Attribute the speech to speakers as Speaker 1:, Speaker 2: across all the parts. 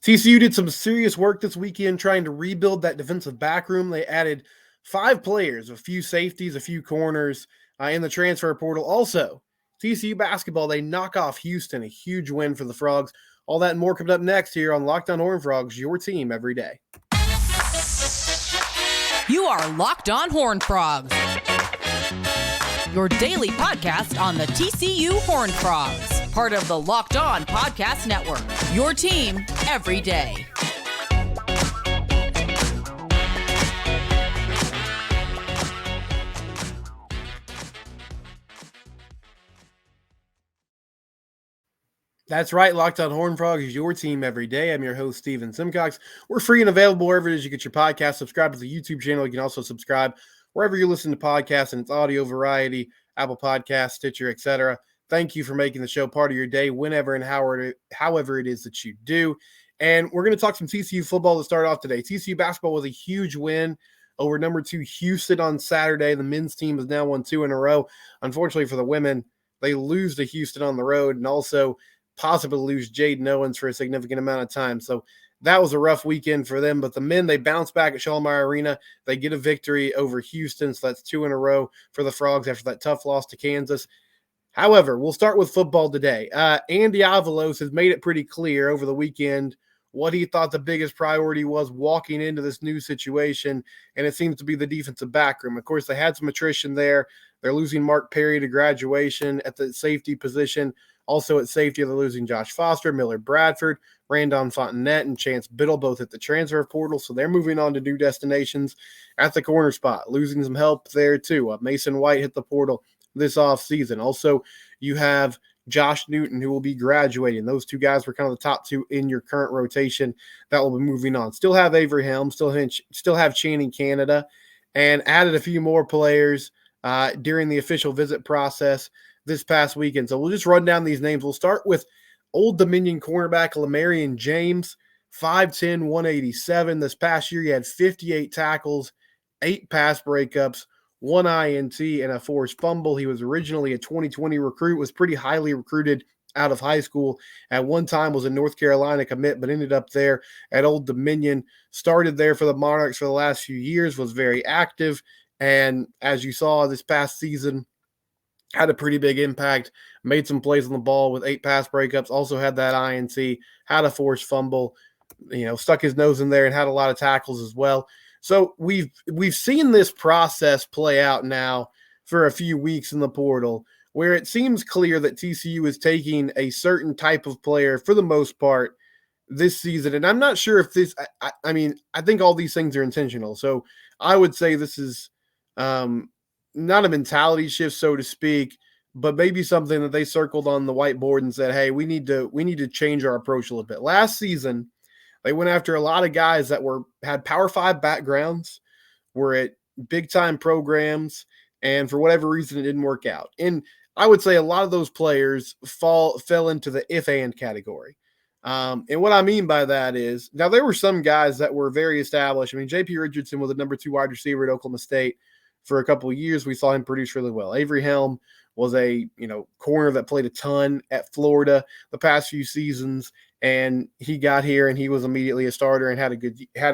Speaker 1: TCU did some serious work this weekend trying to rebuild that defensive back room. They added 5 players, a few safeties, a few corners in the transfer portal. Also, TCU basketball, they knock off Houston, a huge win for the Frogs. All that and more coming up next here on Locked On Horned Frogs, your team every day.
Speaker 2: You are Locked On Horned Frogs, your daily podcast on the TCU Horned Frogs, part of the Locked On Podcast Network, your team every day.
Speaker 1: That's right. Locked On Horned Frogs is your team every day. I'm your host, Steven Simcox. We're free and available wherever it is you get your podcast. Subscribe to the YouTube channel. You can also subscribe wherever you listen to podcasts and its audio variety, Apple Podcasts, Stitcher, etc. Thank you for making the show part of your day whenever and however it is that you do. And we're going to talk some TCU football to start off today. TCU basketball was a huge win over number 2 Houston on Saturday. The men's team has now won 2 in a row. Unfortunately for the women, they lose to Houston on the road and also possibly lose Jaden Owens for a significant amount of time. So that was a rough weekend for them. But the men, they bounce back at Shalimar Arena. They get a victory over Houston. So that's 2 in a row for the Frogs after that tough loss to Kansas. However, we'll start with football today. Andy Avalos has made it pretty clear over the weekend what he thought the biggest priority was walking into this new situation, and it seems to be the defensive back room. Of course, they had some attrition there. They're losing Mark Perry to graduation at the safety position. Also at safety, they're losing Josh Foster, Miller Bradford, Randon Fontenette, and Chance Biddle, both at the transfer portal. So they're moving on to new destinations at the corner spot, losing some help there too. Mason White hit the portal this offseason. Also, you have Josh Newton, who will be graduating. Those 2 guys were kind of the top 2 in your current rotation that will be moving on. Still have Avery Helm, still have Channing Canada, and added a few more players during the official visit process this past weekend. So we'll just run down these names. We'll start with Old Dominion cornerback Lamarian James, 5'10", 187. This past year, he had 58 tackles, 8 pass breakups, 1 INT, and a forced fumble. He was originally a 2020 recruit, was pretty highly recruited out of high school. At one time was a North Carolina commit, but ended up there at Old Dominion. Started there for the Monarchs for the last few years, was very active. And as you saw this past season, had a pretty big impact, made some plays on the ball with 8 pass breakups, also had that INT, had a forced fumble, stuck his nose in there and had a lot of tackles as well. So we've seen this process play out now for a few weeks in the portal, where it seems clear that TCU is taking a certain type of player for the most part this season. And I'm not sure if this, I think all these things are intentional. So I would say this is not a mentality shift, so to speak, but maybe something that they circled on the whiteboard and said, hey, we need to change our approach a little bit. Last season, they went after a lot of guys that had Power 5 backgrounds, were at big-time programs, and for whatever reason, it didn't work out. And I would say a lot of those players fell into the if-and category. And what I mean by that is, now there were some guys that were very established. I mean, J.P. Richardson was the number 2 wide receiver at Oklahoma State. For a couple of years, we saw him produce really well. Avery Helm was a corner that played a ton at Florida the past few seasons, and he got here and he was immediately a starter and had a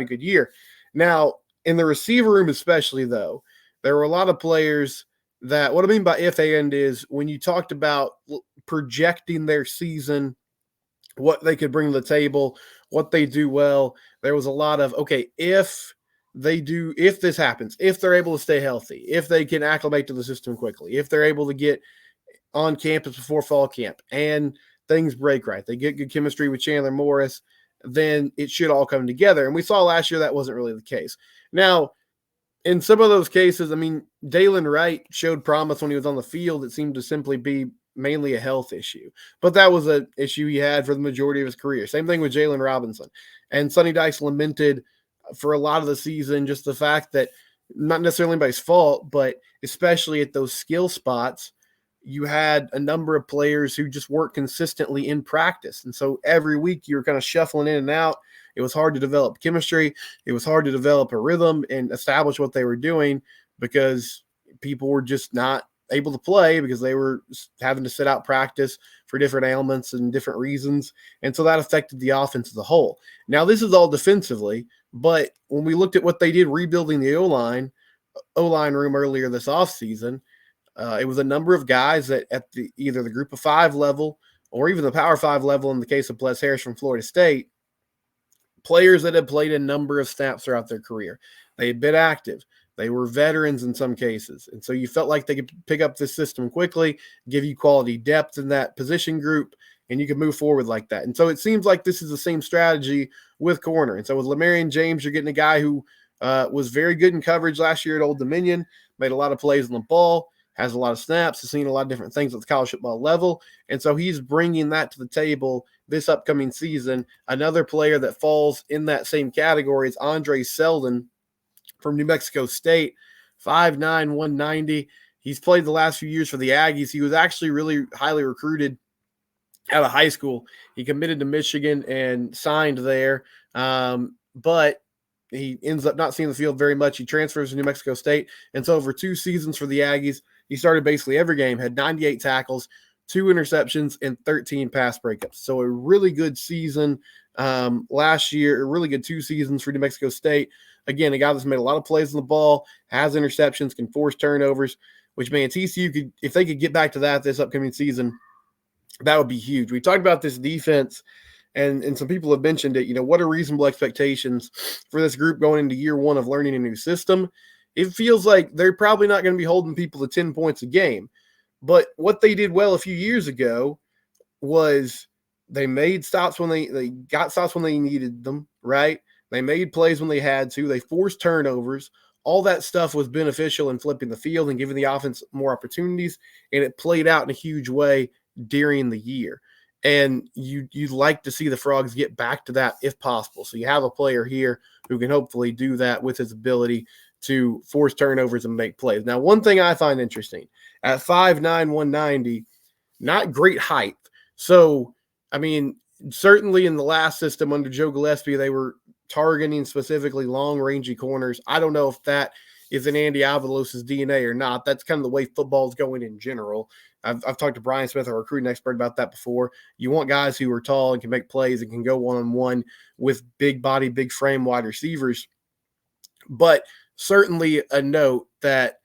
Speaker 1: good year. Now, in the receiver room especially, though, there were a lot of players that, what I mean by if and is, when you talked about projecting their season, what they could bring to the table, what they do well, there was a lot of, okay, if this happens, if they're able to stay healthy, if they can acclimate to the system quickly, if they're able to get on campus before fall camp and things break right, they get good chemistry with Chandler Morris, then it should all come together. And we saw last year that wasn't really the case. Now, in some of those cases, I mean, Dalen Wright showed promise when he was on the field. It seemed to simply be mainly a health issue, but that was an issue he had for the majority of his career. Same thing with Jalen Robinson. And Sonny Dykes lamented for a lot of the season just the fact that, not necessarily anybody's fault, but especially at those skill spots, you had a number of players who just weren't consistently in practice. And so every week you were kind of shuffling in and out. It was hard to develop chemistry. It was hard to develop a rhythm and establish what they were doing because people were just not able to play because they were having to sit out practice for different ailments and different reasons. And so that affected the offense as a whole. Now, this is all defensively, but when we looked at what they did rebuilding the O-line room earlier this offseason, it was a number of guys that at either the group of 5 level or even the power 5 level in the case of Bless Harris from Florida State, players that had played a number of snaps throughout their career. They had been active. They were veterans in some cases. And so you felt like they could pick up this system quickly, give you quality depth in that position group, and you could move forward like that. And so it seems like this is the same strategy with corner. And so with Lamarian James, you're getting a guy who was very good in coverage last year at Old Dominion, made a lot of plays on the ball, has a lot of snaps, has seen a lot of different things at the college football level. And so he's bringing that to the table this upcoming season. Another player that falls in that same category is Andre Selden from New Mexico State, 5'9", 190. He's played the last few years for the Aggies. He was actually really highly recruited out of high school. He committed to Michigan and signed there, but he ends up not seeing the field very much. He transfers to New Mexico State, and so over 2 seasons for the Aggies, he started basically every game, had 98 tackles, 2 interceptions, and 13 pass breakups. So a really good season last year, a really good 2 seasons for New Mexico State. Again, a guy that's made a lot of plays on the ball, has interceptions, can force turnovers, which, man, TCU could, if they could get back to that this upcoming season, that would be huge. We talked about this defense, and some people have mentioned it. What are reasonable expectations for this group going into year 1 of learning a new system? It feels like they're probably not going to be holding people to 10 points a game. But what they did well a few years ago was they made stops when they got stops when they needed them, right? They made plays when they had to. They forced turnovers. All that stuff was beneficial in flipping the field and giving the offense more opportunities, and it played out in a huge way during the year. And you'd like to see the Frogs get back to that if possible. So you have a player here who can hopefully do that with his ability to force turnovers and make plays. Now, one thing I find interesting, at 5'9", 190, not great height. So, I mean, certainly in the last system under Joe Gillespie, they were targeting specifically long, rangy corners. I don't know if that is in Andy Avalos' DNA or not. That's kind of the way football is going in general. I've talked to Brian Smith, our recruiting expert, about that before. You want guys who are tall and can make plays and can go one-on-one with big body, big frame wide receivers. But certainly a note that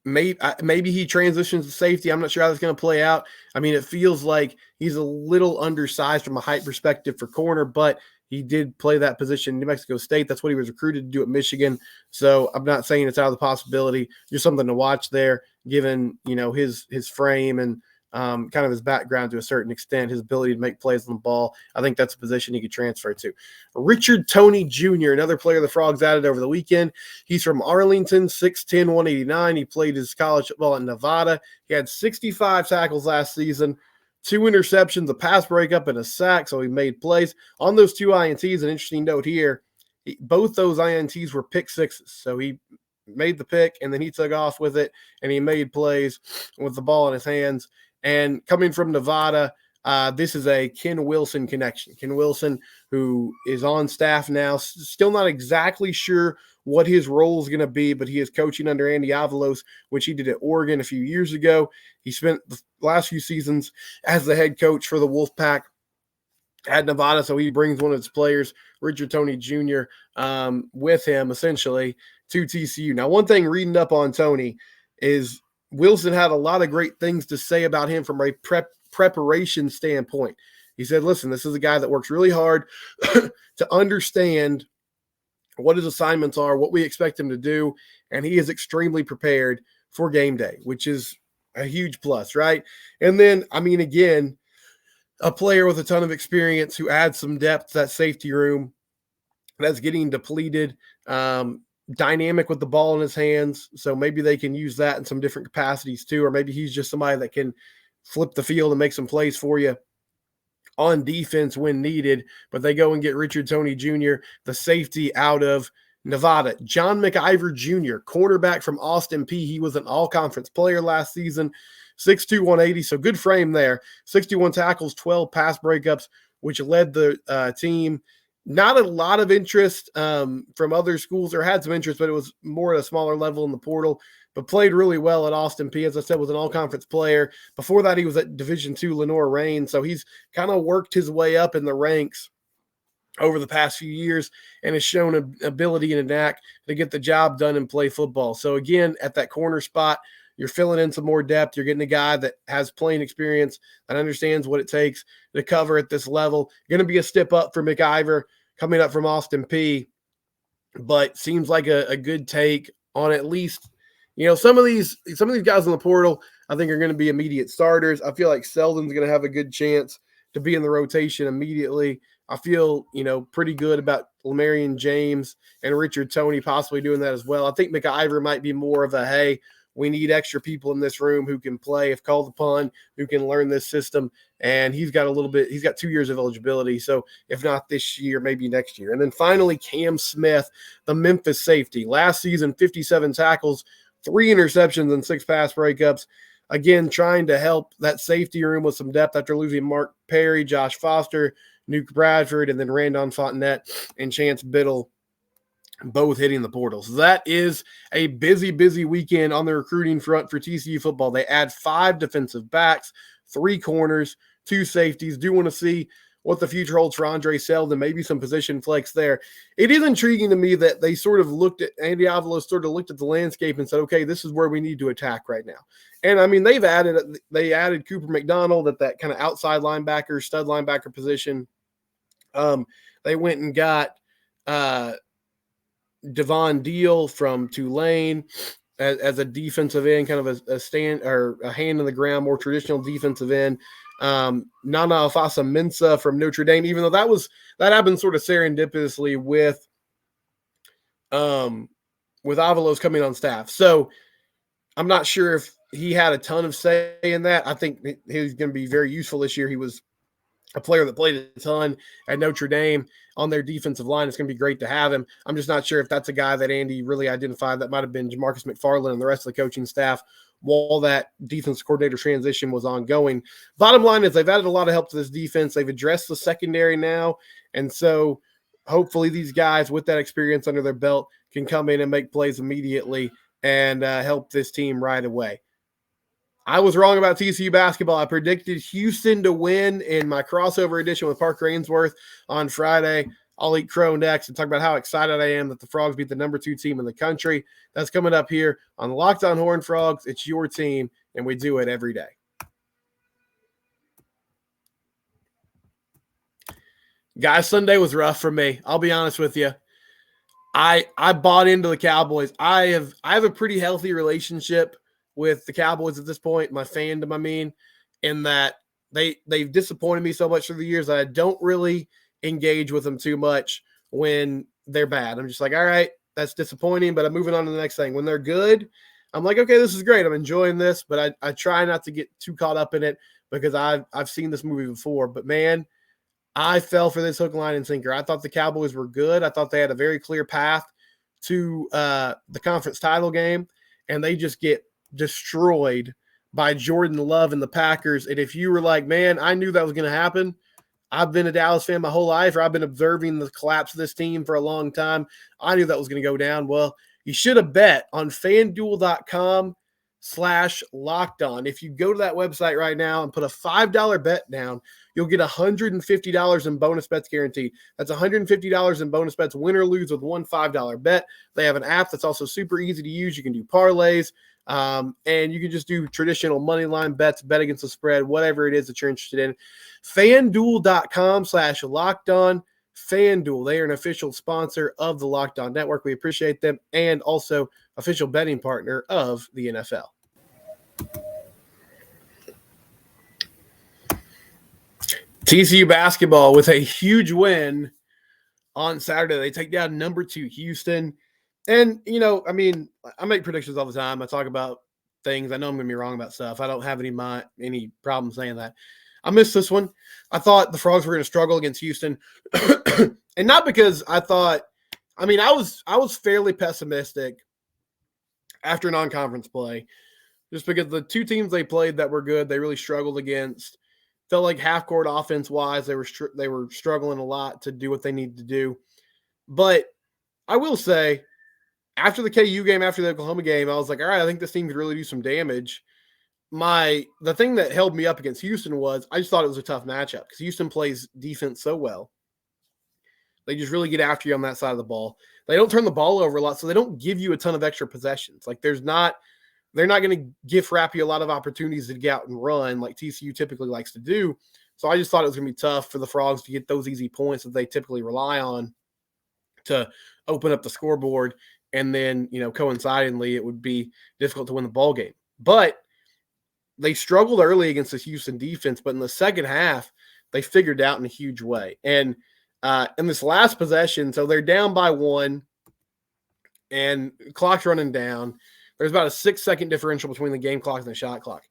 Speaker 1: maybe he transitions to safety. I'm not sure how that's going to play out. I mean, it feels like he's a little undersized from a height perspective for corner, but he did play that position in New Mexico State. That's what he was recruited to do at Michigan. So I'm not saying it's out of the possibility. Just something to watch there, given his frame and kind of his background to a certain extent, his ability to make plays on the ball. I think that's a position he could transfer to. Richard Toney Jr., another player the Frogs added over the weekend. He's from Arlington, 6'10", 189. He played his college football in Nevada. He had 65 tackles last season, 2 interceptions, a pass breakup, and a sack, so he made plays. On those 2 INTs, an interesting note here, both those INTs were pick sixes. So he made the pick, and then he took off with it, and he made plays with the ball in his hands. And coming from Nevada, this is a Ken Wilson connection. Ken Wilson, who is on staff now, still not exactly sure what his role is going to be, but he is coaching under Andy Avalos, which he did at Oregon a few years ago. He spent the last few seasons as the head coach for the Wolfpack at Nevada, so he brings one of his players, Richard Toney Jr., with him, essentially, to TCU. Now, one thing reading up on Toney is Wilson had a lot of great things to say about him from a preparation standpoint. He said, listen, this is a guy that works really hard to understand what his assignments are, what we expect him to do, and he is extremely prepared for game day, which is a huge plus, right? And then, I mean, again, a player with a ton of experience who adds some depth to that safety room that's getting depleted, dynamic with the ball in his hands, so maybe they can use that in some different capacities too, or maybe he's just somebody that can flip the field and make some plays for you on defense when needed. But they go and get Richard Toney Jr., the safety out of Nevada. John McIver Jr., cornerback from Austin P. He was an all-conference player last season, 6'2", 180, so good frame there. 61 tackles, 12 pass breakups, which led the team Not a lot of interest from other schools. There had some interest, but it was more at a smaller level in the portal. But played really well at Austin P. As I said, was an all-conference player. Before that, he was at Division II Lenore Rain. So he's kind of worked his way up in the ranks over the past few years and has shown an ability and a knack to get the job done and play football. So again, at that corner spot, you're filling in some more depth. You're getting a guy that has playing experience, that understands what it takes to cover at this level. Going to be a step up for McIver coming up from Austin P, but seems like a good take on at least, some of these guys in the portal I think are going to be immediate starters. I feel like Selden's going to have a good chance to be in the rotation immediately. I feel, pretty good about Lamarian James and Richard Toney possibly doing that as well. I think McIver might be more of a, hey, we need extra people in this room who can play if called upon, who can learn this system. And he's got 2 years of eligibility. So if not this year, maybe next year. And then finally, Cam Smith, the Memphis safety. Last season, 57 tackles, 3 interceptions, and 6 pass breakups. Again, trying to help that safety room with some depth after losing Mark Perry, Josh Foster, Nuke Bradford, and then Randon Fontenette and Chance Biddle both hitting the portal. So that is a busy, busy weekend on the recruiting front for TCU football. They add 5 defensive backs, 3 corners, 2 safeties. Do want to see what the future holds for Andre Selden, maybe some position flex there. It is intriguing to me that they sort of looked at Andy Avalos, sort of looked at the landscape and said, okay, this is where we need to attack right now. And I mean, they added Cooper McDonald at that kind of outside linebacker, stud linebacker position. They went and got Devon Deal from Tulane as a defensive end, kind of a stand or a hand in the ground, more traditional defensive end. Nana Ofasa-Mensah from Notre Dame, even though that happened sort of serendipitously with Avalos coming on staff. So I'm not sure if he had a ton of say in that. I think he's going to be very useful this year. He was a player that played a ton at Notre Dame on their defensive line. It's going to be great to have him. I'm just not sure if that's a guy that Andy really identified. That might have been Jamarcus McFarland and the rest of the coaching staff while that defense coordinator transition was ongoing. Bottom line is they've added a lot of help to this defense. They've addressed the secondary now. And so hopefully these guys with that experience under their belt can come in and make plays immediately and help this team right away. I was wrong about TCU basketball. I predicted Houston to win in my crossover edition with Parker Ainsworth on Friday. I'll eat crow next and talk about how excited I am that the Frogs beat the number 2 team in the country. That's coming up here on Locked On Horned Frogs. It's your team, and we do it every day. Guys, Sunday was rough for me. I'll be honest with you. I bought into the Cowboys. I have a pretty healthy relationship with the Cowboys at this point, my fandom, I mean, in that they've disappointed me so much through the years that I don't really engage with them too much when they're bad. I'm just like, all right, that's disappointing, but I'm moving on to the next thing. When they're good, I'm like, okay, this is great. I'm enjoying this, but I try not to get too caught up in it because I've seen this movie before. But man, I fell for this hook, line, and sinker. I thought the Cowboys were good. I thought they had a very clear path to the conference title game, and they just get destroyed by Jordan Love and the Packers. And if you were like, man, I knew that was going to happen. I've been a Dallas fan my whole life, or I've been observing the collapse of this team for a long time. I knew that was going to go down. Well, you should have bet on FanDuel.com/lockedon. If you go to that website right now and put a $5 bet down, you'll get $150 in bonus bets guaranteed. That's $150 in bonus bets, win or lose with one $5 bet. They have an app that's also super easy to use. You can do parlays. And you can just do traditional money line bets, bet against the spread, whatever it is that you're interested in. FanDuel.com/lockedon. FanDuel, they are an official sponsor of the Locked On Network. We appreciate them, and also official betting partner of the NFL. TCU basketball with a huge win on Saturday. They take down number 2 Houston. And, I mean, I make predictions all the time. I talk about things. I know I'm going to be wrong about stuff. I don't have any problem saying that. I missed this one. I thought the Frogs were going to struggle against Houston. And not because I was fairly pessimistic after non-conference play, just because the 2 teams they played that were good, they really struggled against. Felt like half court offense wise, they were struggling a lot to do what they needed to do. But I will say, after the KU game, after the Oklahoma game, I was like, all right, I think this team could really do some damage. The thing that held me up against Houston was I just thought it was a tough matchup because Houston plays defense so well. They just really get after you on that side of the ball. They don't turn the ball over a lot, so they don't give you a ton of extra possessions. Like they're not going to gift wrap you a lot of opportunities to get out and run like TCU typically likes to do. So I just thought it was going to be tough for the Frogs to get those easy points that they typically rely on to open up the scoreboard. And then, coincidentally, it would be difficult to win the ball game. But they struggled early against the Houston defense, but in the second half, they figured out in a huge way. And in this last possession, so they're down by 1, and clock's running down. There's about a 6-second differential between the game clock and the shot clock.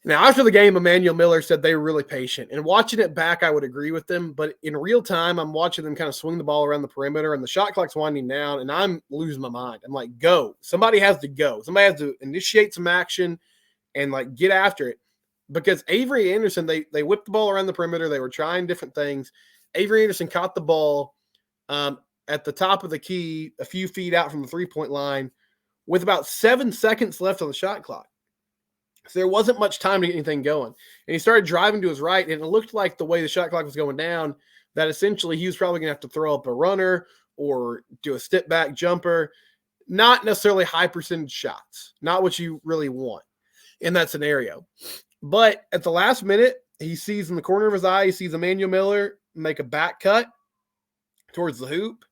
Speaker 1: Now, after the game, Emmanuel Miller said they were really patient. And watching it back, I would agree with them. But in real time, I'm watching them kind of swing the ball around the perimeter, and the shot clock's winding down, and I'm losing my mind. I'm like, go. Somebody has to go. Somebody has to initiate some action and, get after it. Because Avery Anderson, they whipped the ball around the perimeter. They were trying different things. Avery Anderson caught the ball at the top of the key, a few feet out from the three-point line, with about 7 seconds left on the shot clock. So there wasn't much time to get anything going. And he started driving to his right, and it looked like the way the shot clock was going down that essentially he was probably going to have to throw up a runner or do a step-back jumper. Not necessarily high percentage shots. Not what you really want in that scenario. But at the last minute, he sees in the corner of his eye, he sees Emmanuel Miller make a back cut towards the hoop.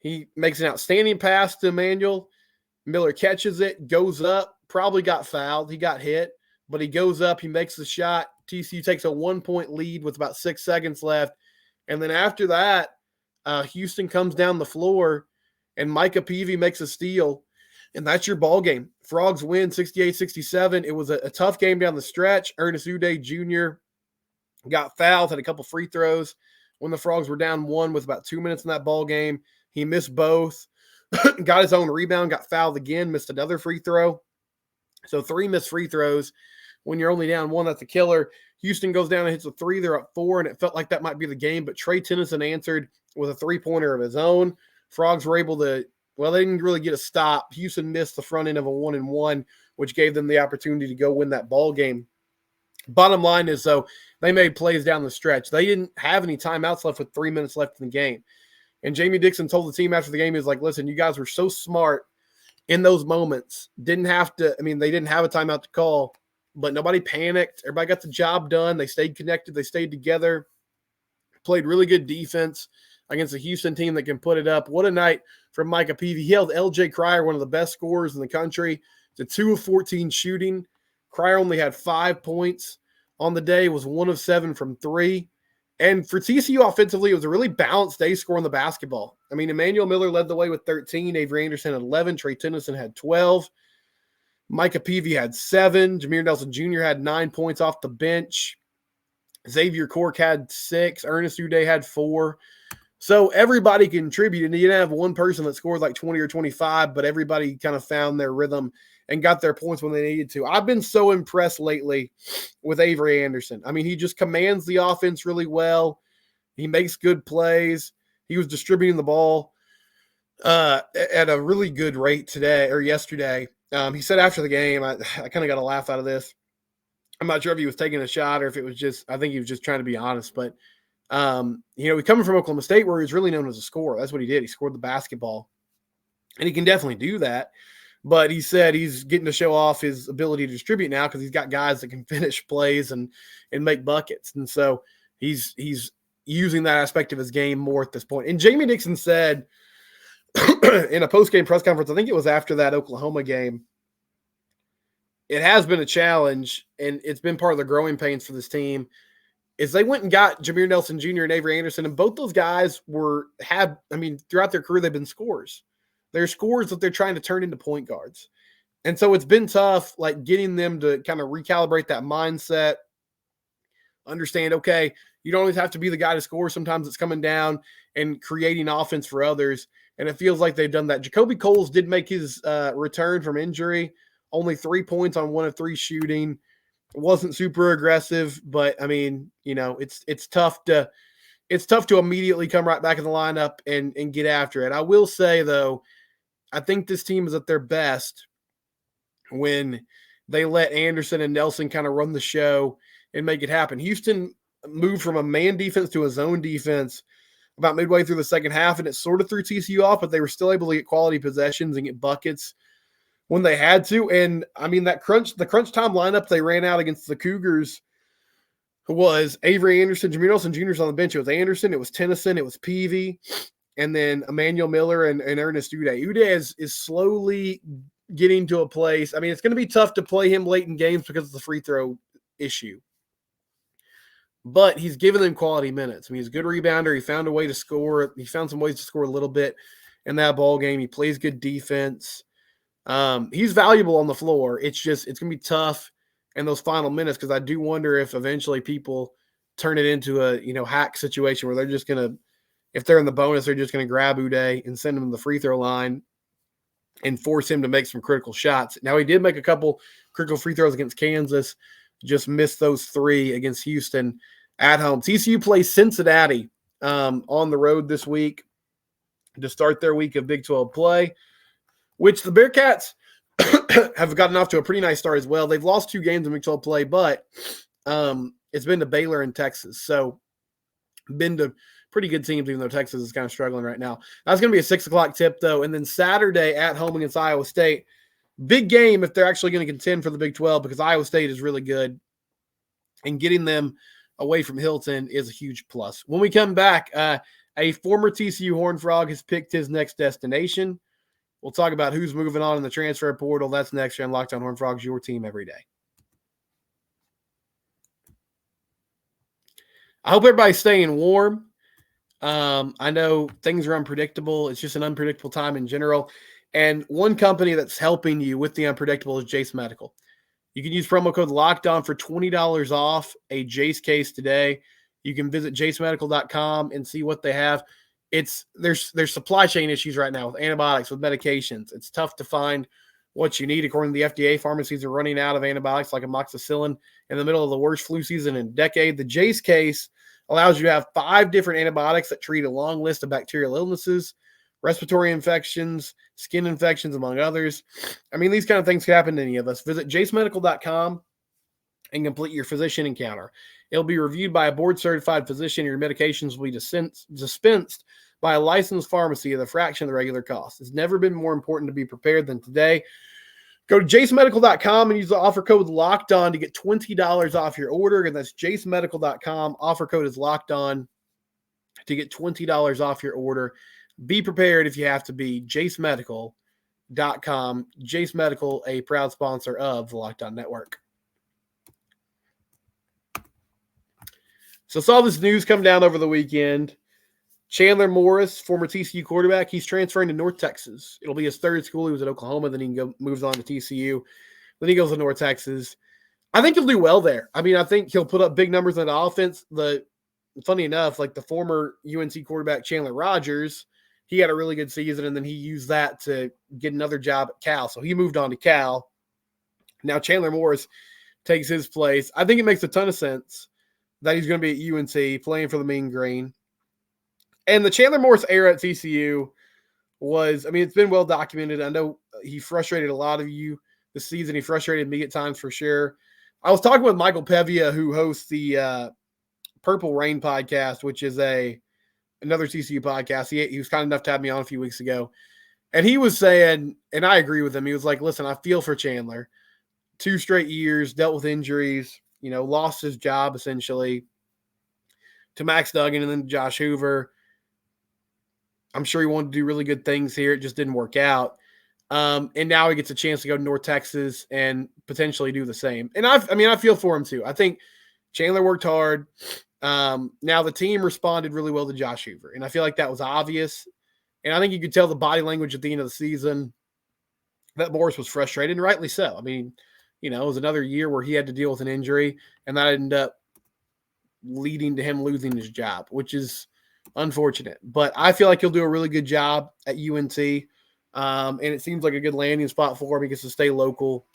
Speaker 1: He makes an outstanding pass to Emmanuel. Miller catches it, goes up, probably got fouled. He got hit, but he goes up, he makes the shot. TCU takes a 1-point lead with about 6 seconds left. And then after that, Houston comes down the floor, and Micah Peavy makes a steal, and that's your ball game. Frogs win 68-67. It was a tough game down the stretch. Ernest Uday Jr. got fouled, had a couple free throws when the Frogs were down 1 with about 2 minutes in that ball game. He missed both. Got his own rebound, got fouled again, missed another free throw. So 3 missed free throws. When you're only down 1, that's a killer. Houston goes down and hits a 3. They're up 4, and it felt like that might be the game. But Trey Tennyson answered with a 3-pointer of his own. Frogs were able to, they didn't really get a stop. Houston missed the front end of a 1-and-1, which gave them the opportunity to go win that ball game. Bottom line is, though, they made plays down the stretch. They didn't have any timeouts left with 3 minutes left in the game. And Jamie Dixon told the team after the game, he was like, listen, you guys were so smart in those moments. They didn't have a timeout to call, but nobody panicked. Everybody got the job done. They stayed connected. They stayed together, played really good defense against a Houston team that can put it up. What a night from Micah Peavy. He held LJ Cryer, one of the best scorers in the country, to 2 of 14 shooting. Cryer only had 5 points on the day, was 1 of 7 from 3. And for TCU offensively, it was a really balanced day scoring the basketball. I mean, Emmanuel Miller led the way with 13. Avery Anderson had 11. Trey Tennyson had 12. Micah Peavy had 7. Jameer Nelson Jr. had 9 points off the bench. Xavier Cork had 6. Ernest Uday had 4. So everybody contributed. And you didn't have one person that scored like 20 or 25, but everybody kind of found their rhythm and got their points when they needed to. I've been so impressed lately with Avery Anderson. I mean, he just commands the offense really well. He makes good plays. He was distributing the ball at a really good rate yesterday. He said after the game, I kind of got a laugh out of this. I'm not sure if he was taking a shot or if it was I think he was just trying to be honest. But, he's coming from Oklahoma State where he's really known as a scorer. That's what he did. He scored the basketball. And he can definitely do that. But he said he's getting to show off his ability to distribute now because he's got guys that can finish plays and make buckets. And so he's using that aspect of his game more at this point. And Jamie Dixon said in a post-game press conference, I think it was after that Oklahoma game, it has been a challenge, and it's been part of the growing pains for this team, is they went and got Jameer Nelson Jr. and Avery Anderson, and both those guys throughout their career, they've been scorers. They're scorers that they're trying to turn into point guards. And so it's been tough, like getting them to kind of recalibrate that mindset, understand, okay, you don't always have to be the guy to score. Sometimes it's coming down and creating offense for others. And it feels like they've done that. Jacoby Coles did make his return from injury, only 3 points on 1 of 3 shooting. wasn't super aggressive, but I mean, it's tough to immediately come right back in the lineup and get after it. I will say though, I think this team is at their best when they let Anderson and Nelson kind of run the show and make it happen. Houston moved from a man defense to a zone defense about midway through the second half, and it sort of threw TCU off, but they were still able to get quality possessions and get buckets when they had to. And I mean, the crunch time lineup they ran out against the Cougars was Avery Anderson, Jameer Nelson Jr.'s on the bench. It was Anderson, it was Tennyson, it was Peavy, and then Emmanuel Miller and Ernest Uday. Uday is slowly getting to a place. I mean, it's going to be tough to play him late in games because of the free throw issue. But he's given them quality minutes. I mean, he's a good rebounder. He found a way to score. He found some ways to score a little bit in that ball game. He plays good defense. He's valuable on the floor. It's going to be tough in those final minutes because I do wonder if eventually people turn it into a, hack situation where they're just going to, if they're in the bonus, they're just going to grab Uday and send him to the free throw line and force him to make some critical shots. Now, he did make a couple critical free throws against Kansas, just missed those 3 against Houston at home. TCU plays Cincinnati on the road this week to start their week of Big 12 play, which the Bearcats have gotten off to a pretty nice start as well. They've lost 2 games in Big 12 play, but it's been to Baylor and Texas. So been to pretty good teams, even though Texas is kind of struggling right now. That's going to be a 6 o'clock tip, though. And then Saturday at home against Iowa State. Big game if they're actually going to contend for the Big 12 because Iowa State is really good. And getting them away from Hilton is a huge plus. When we come back, a former TCU Horned Frog has picked his next destination. We'll talk about who's moving on in the transfer portal. That's next year on Locked On Horned Frogs, your team every day. I hope everybody's staying warm. I know things are unpredictable. It's just an unpredictable time in general. And one company that's helping you with the unpredictable is Jase Medical. You can use promo code LOCKEDON for $20 off a Jase case today. You can visit jasemedical.com and see what they have. There's supply chain issues right now with antibiotics, with medications. It's tough to find what you need. According to the FDA, pharmacies are running out of antibiotics like amoxicillin in the middle of the worst flu season in a decade. The Jase case allows you to have 5 different antibiotics that treat a long list of bacterial illnesses, respiratory infections, skin infections, among others. I mean, these kind of things can happen to any of us. Visit jasemedical.com and complete your physician encounter. It'll be reviewed by a board-certified physician. Your medications will be dispensed by a licensed pharmacy at a fraction of the regular cost. It's never been more important to be prepared than today. Go to jasemedical.com and use the offer code LOCKEDON to get $20 off your order. And that's jasemedical.com. Offer code is LOCKEDON to get $20 off your order. Be prepared if you have to be. jasemedical.com. Jase Medical, a proud sponsor of the Locked On Network. So saw this news come down over the weekend. Chandler Morris, former TCU quarterback, he's transferring to North Texas. It'll be his 3rd school. He was at Oklahoma, then he moves on to TCU. Then he goes to North Texas. I think he'll do well there. I mean, I think he'll put up big numbers on the offense. Funny enough, like the former UNC quarterback Chandler Rogers, he had a really good season, and then he used that to get another job at Cal. So he moved on to Cal. Now Chandler Morris takes his place. I think it makes a ton of sense that he's going to be at UNC playing for the Mean Green. And the Chandler Morris era at TCU was, I mean, it's been well documented. I know he frustrated a lot of you this season. He frustrated me at times for sure. I was talking with Michael Pevia, who hosts the Purple Rain podcast, which is another TCU podcast. He was kind enough to have me on a few weeks ago. And he was saying, and I agree with him, he was like, listen, I feel for Chandler. 2 straight years, dealt with injuries, lost his job essentially to Max Duggan and then to Josh Hoover. I'm sure he wanted to do really good things here. It just didn't work out. And now he gets a chance to go to North Texas and potentially do the same. And I feel for him too. I think Chandler worked hard. Now the team responded really well to Josh Hoover. And I feel like that was obvious. And I think you could tell the body language at the end of the season that Morris was frustrated, and rightly so. I mean, it was another year where he had to deal with an injury, and that ended up leading to him losing his job, which is unfortunate. But I feel like he'll do a really good job at UNC. And it seems like a good landing spot for him. He gets to stay local,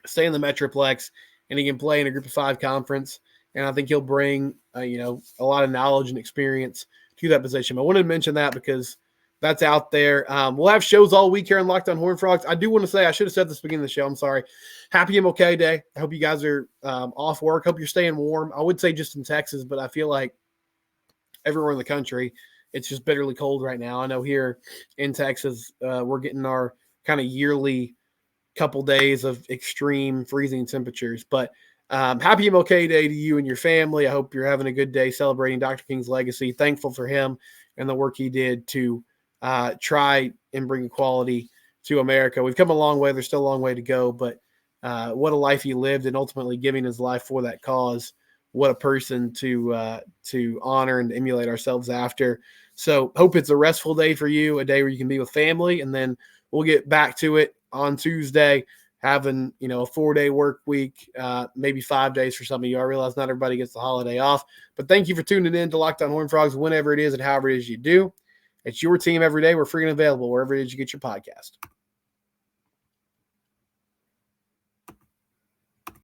Speaker 1: stay in the Metroplex, and he can play in a group of 5 conference. And I think he'll bring, a lot of knowledge and experience to that position. I wanted to mention that because that's out there. We'll have shows all week here on Locked On Horned Frogs. I do want to say, I should have said this at the beginning of the show. I'm sorry. Happy MLK Day. I hope you guys are off work. Hope you're staying warm. I would say just in Texas, but I feel like everywhere in the country, it's just bitterly cold right now. I know here in Texas, we're getting our kind of yearly couple days of extreme freezing temperatures. But happy MLK Day to you and your family. I hope you're having a good day celebrating Dr. King's legacy. Thankful for him and the work he did to try and bring equality to America. We've come a long way. There's still a long way to go, but what a life he lived, and ultimately giving his life for that cause. What a person to honor and emulate ourselves after. So hope it's a restful day for you, a day where you can be with family, and then we'll get back to it on Tuesday, having, a 4-day work week, maybe 5 days for some of you. I realize not everybody gets the holiday off, but thank you for tuning in to Locked On Horned Frogs whenever it is and however it is you do. It's your team every day. We're free and available wherever it is you get your podcast.